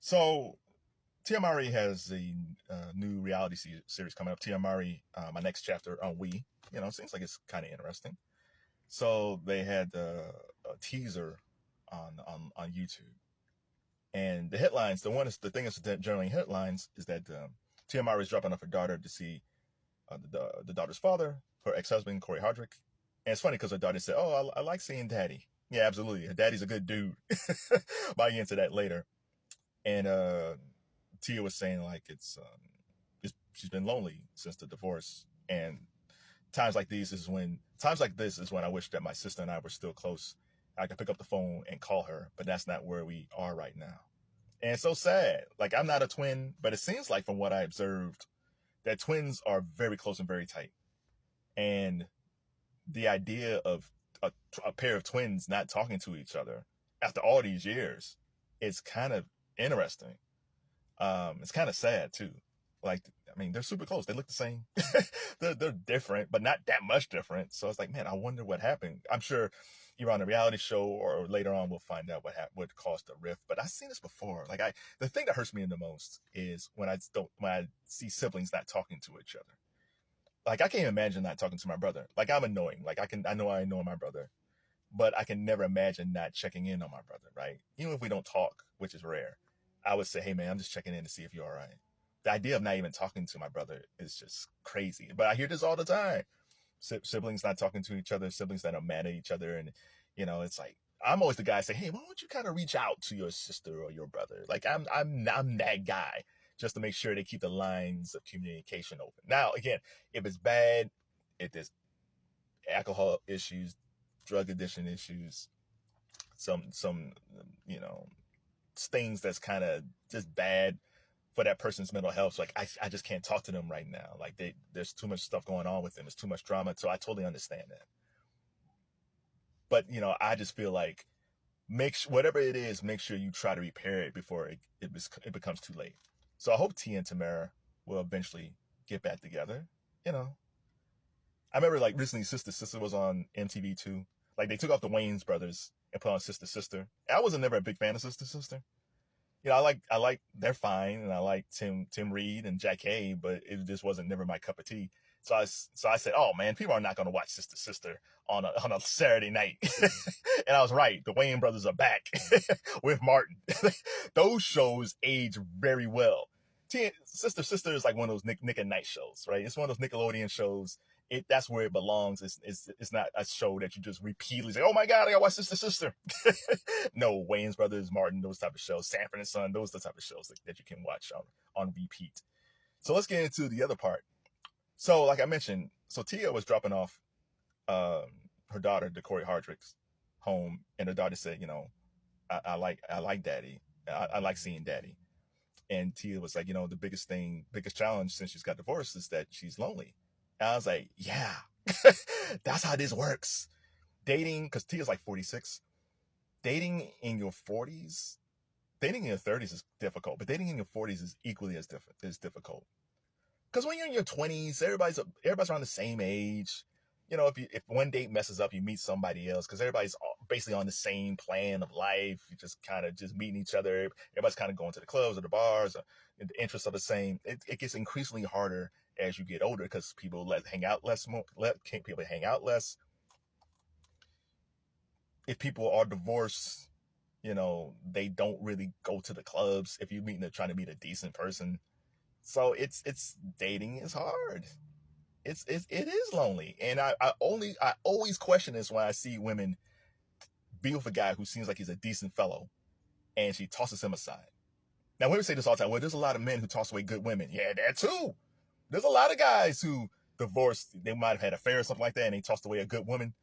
So Tia Mowry has a new reality series coming up. Tia Mowry, my next chapter on We. Seems like it's kind of interesting. So they had a teaser on YouTube, and the headlines. The thing that's generating headlines is that Tia Mowry is dropping off her daughter to see the daughter's father, her ex-husband Cory Hardrict. And it's funny because her daughter said, "Oh, I like seeing Daddy." Yeah, absolutely. Her daddy's a good dude. I'll get into that later. And Tia was saying like she's been lonely since the divorce, and times like this is when I wish that my sister and I were still close. I could pick up the phone and call her, but that's not where we are right now. And it's so sad. Like, I'm not a twin, but it seems like from what I observed that twins are very close and very tight. And the idea of a pair of twins not talking to each other after all these years is kind of interesting. It's kind of sad too. Like, I mean, they're super close. They look the same. they're different, but not that much different. So it's like, man, I wonder what happened. I'm sure you're on a reality show, or later on we'll find out what caused the rift. But I've seen this before. Like, the thing that hurts me the most is when I see siblings not talking to each other. Like, I can't imagine not talking to my brother. Like, I'm annoying. Like, I know my brother, but I can never imagine not checking in on my brother, right? Even if we don't talk, which is rare, I would say, hey man, I'm just checking in to see if you're all right. The idea of not even talking to my brother is just crazy. But I hear this all the time. Siblings not talking to each other, siblings that are mad at each other. And, it's like, I'm always the guy say, hey, why don't you kind of reach out to your sister or your brother? Like, I'm that guy, just to make sure they keep the lines of communication open. Now, again, if it's bad, if there's alcohol issues, drug addiction issues, some things that's kind of just bad for that person's mental health. So, like, I just can't talk to them right now. Like, there's too much stuff going on with them. There's too much drama. So I totally understand that. But, I just feel like whatever it is, make sure you try to repair it before it becomes too late. So I hope Tia and Tamera will eventually get back together. I remember, like, recently Sister was on MTV too. Like, they took off the Wayans brothers and put on Sister. I wasn't never a big fan of Sister. I like they're fine, and I like Tim Reed and Jack Hay, but it just wasn't never my cup of tea. So I said, oh man, people are not going to watch Sister on a Saturday night. And I was right. The Wayans brothers are back with Martin. Those shows age very well. Sister is like one of those Nick and Night shows, right? It's one of those Nickelodeon shows. That's where it belongs. It's not a show that you just repeatedly say, oh my God, I gotta watch Sister. No, Wayans Brothers, Martin, those type of shows, Sanford and Son, those are the type of shows that you can watch on repeat. So let's get into the other part. So, like I mentioned, Tia was dropping off her daughter to Cory Hardrict's home, and her daughter said, I like Daddy. I like seeing Daddy. And Tia was like, the biggest challenge since she's got divorced is that she's lonely. And I was like, yeah, that's how this works. Dating, because Tia's like 46. Dating in your 40s, dating in your 30s is difficult, but dating in your 40s is equally as difficult. Because when you're in your 20s, everybody's around the same age. If one date messes up, you meet somebody else because everybody's basically on the same plan of life. You just kind of just meeting each other. Everybody's kind of going to the clubs or the bars. Or the interests are the same. It gets increasingly harder as you get older because people let people hang out less. If people are divorced, they don't really go to the clubs. If they're trying to meet a decent person. So it's dating is hard. It is lonely. And I always question this when I see women be with a guy who seems like he's a decent fellow and she tosses him aside. Now, women say this all the time. Well, there's a lot of men who toss away good women. Yeah, that too. There's a lot of guys who divorced. They might have had an affair or something like that, and they tossed away a good woman,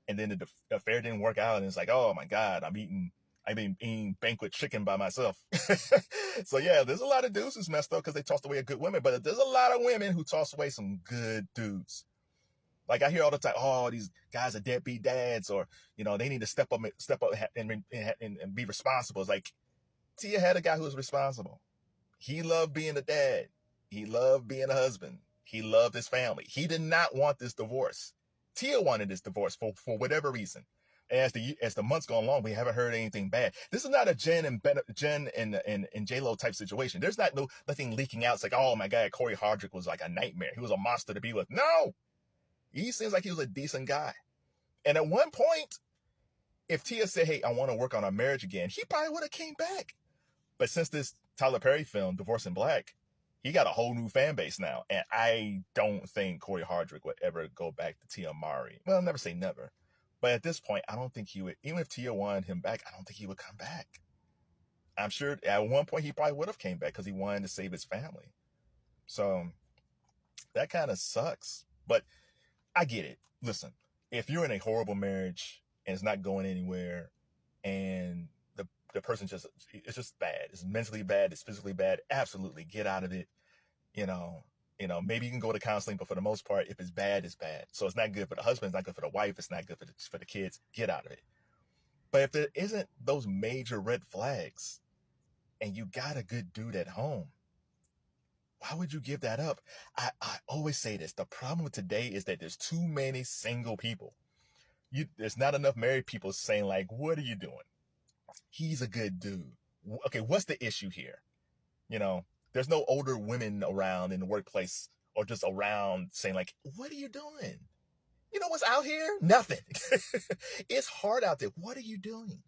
and then the affair didn't work out, and it's like, oh my God, I've been eating banquet chicken by myself. So yeah, there's a lot of dudes who's messed up because they tossed away a good woman, but there's a lot of women who toss away some good dudes. Like, I hear all the time, oh, these guys are deadbeat dads, or they need to step up and be responsible. It's like, Tia had a guy who was responsible. He loved being a dad. He loved being a husband. He loved his family. He did not want this divorce. Tia wanted this divorce for whatever reason. As the months go along, we haven't heard anything bad. This is not a Jen and J Lo type situation. There's nothing leaking out. It's like, oh my God, Cory Hardrict was like a nightmare. He was a monster to be with. No, he seems like he was a decent guy. And at one point, if Tia said, "Hey, I want to work on our marriage again," he probably would have came back. But since this Tyler Perry film, Divorce in Black, he got a whole new fan base now. And I don't think Cory Hardrict would ever go back to Tia Mowry. Well, I'll never say never. But at this point, I don't think he would, even if Tia wanted him back, I don't think he would come back. I'm sure at one point he probably would have came back because he wanted to save his family. So that kind of sucks. But I get it. Listen, if you're in a horrible marriage and it's not going anywhere and the person it's just bad. It's mentally bad. It's physically bad. Absolutely. Get out of it. Maybe you can go to counseling, but for the most part, if it's bad, it's bad. So it's not good for the husband. It's not good for the wife. It's not good for the kids. Get out of it. But if there isn't those major red flags and you got a good dude at home, why would you give that up? I always say this. The problem with today is that there's too many single people. There's not enough married people saying like, what are you doing? He's a good dude. Okay, what's the issue here? There's no older women around in the workplace or just around saying like, what are you doing? You know what's out here? Nothing. It's hard out there. What are you doing?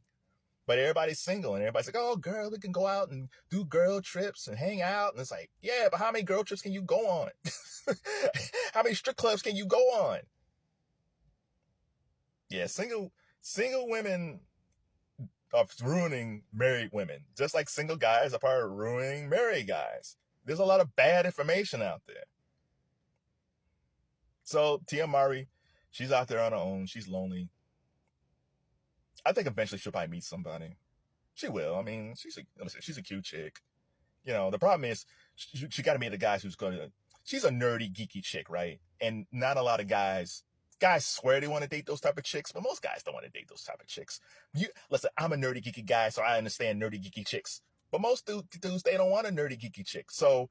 But everybody's single and everybody's like, oh, girl, we can go out and do girl trips and hang out. And it's like, yeah, but how many girl trips can you go on? How many strip clubs can you go on? Yeah, single women are ruining married women, just like single guys are part of ruining married guys. There's a lot of bad information out there. So Tia Mowry, she's out there on her own. She's lonely. I think eventually she'll probably meet somebody. She will. I mean, she's a cute chick. The problem is she got to meet the guys she's a nerdy, geeky chick, right? And not a lot of guys swear they want to date those type of chicks, but most guys don't want to date those type of chicks. Listen, I'm a nerdy, geeky guy, so I understand nerdy, geeky chicks. But most dudes, they don't want a nerdy, geeky chick. So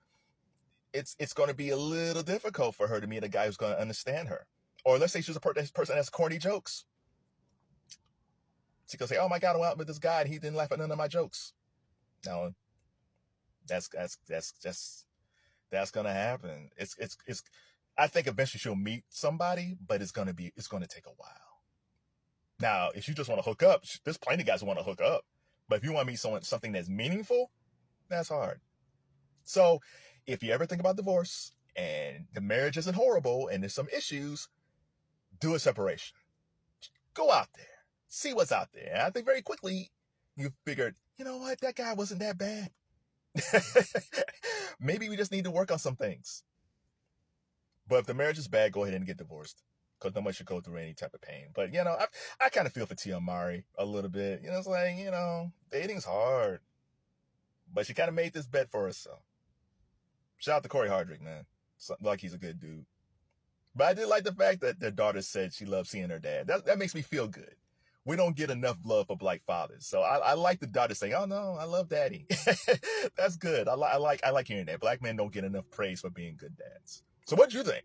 it's going to be a little difficult for her to meet a guy who's going to understand her. Or let's say she's a person that has corny jokes. She could say, oh my God, I went out with this guy and he didn't laugh at none of my jokes. No, that's going to happen. I think eventually she'll meet somebody, but it's going to take a while. Now, if you just want to hook up, there's plenty of guys who want to hook up. But if you want to meet something that's meaningful, that's hard. So if you ever think about divorce and the marriage isn't horrible and there's some issues, do a separation. Go out there. See what's out there. And I think very quickly you figured, you know what? That guy wasn't that bad. Maybe we just need to work on some things. But if the marriage is bad, go ahead and get divorced. Because nobody should go through any type of pain. But, I kind of feel for Tia Mowry a little bit. It's like, dating's hard. But she kind of made this bet for herself. Shout out to Cory Hardrict, man. Like he's a good dude. But I did like the fact that their daughter said she loves seeing her dad. That makes me feel good. We don't get enough love for black fathers. So I like the daughter saying, oh no, I love daddy. That's good. I like hearing that. Black men don't get enough praise for being good dads. So what do you think?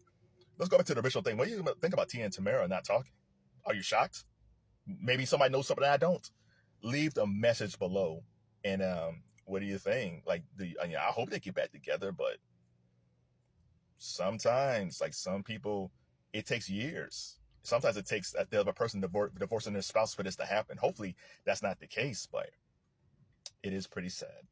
Let's go back to the original thing. What do you think about Tia and Tamera not talking? Are you shocked? Maybe somebody knows something I don't. Leave a message below. And what do you think? Like, I hope they get back together, but sometimes, like some people, it takes years. Sometimes it takes the other person divorcing their spouse for this to happen. Hopefully that's not the case, but it is pretty sad.